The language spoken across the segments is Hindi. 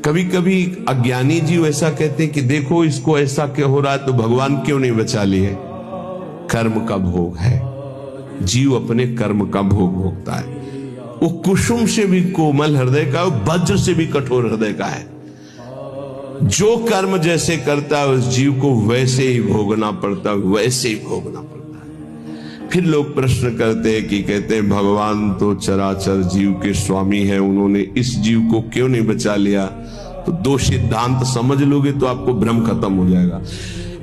कभी कभी अज्ञानी जीव ऐसा कहते हैं कि देखो इसको ऐसा क्यों हो रहा है, तो भगवान क्यों नहीं बचा लिए? कर्म का भोग है, जीव अपने कर्म का भोग भोगता है। वो कुसुम से भी कोमल हृदय का, वज्र से भी कठोर हृदय का है। जो कर्म जैसे करता है उस जीव को वैसे ही भोगना पड़ता है, वैसे ही भोगना पड़ता है। फिर लोग प्रश्न करते हैं कि कहते हैं भगवान तो चराचर जीव के स्वामी है, उन्होंने इस जीव को क्यों नहीं बचा लिया? तो दो सिद्धांत समझ लोगे तो आपको भ्रम खत्म हो जाएगा।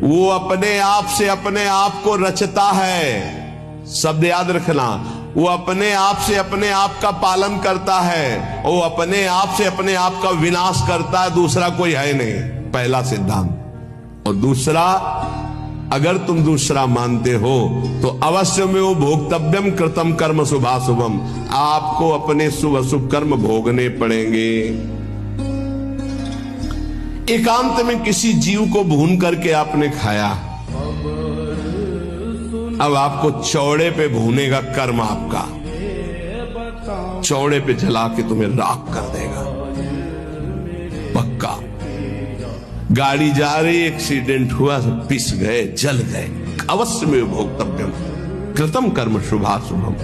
वो अपने आप से अपने आप को रचता है, शब्द याद रखना। वो अपने आप से अपने आप का पालन करता है, वो अपने आप से अपने आप का विनाश करता है, दूसरा कोई है नहीं, पहला सिद्धांत। और दूसरा, अगर तुम दूसरा मानते हो तो अवश्य में वो भोक्तव्यम कृतम कर्म शुभाशुभम, आपको अपने शुभ अशुभ कर्म भोगने पड़ेंगे। एकांत में किसी जीव को भून करके आपने खाया, अब आपको चौड़े पे भूनेगा कर्म, आपका चौड़े पे जला के तुम्हें राख कर देगा पक्का। गाड़ी जा रही, एक्सीडेंट हुआ, सब पिस गए, जल गए, अवश्य में भोक्तव्यम कृतम कर्म शुभाशुभम।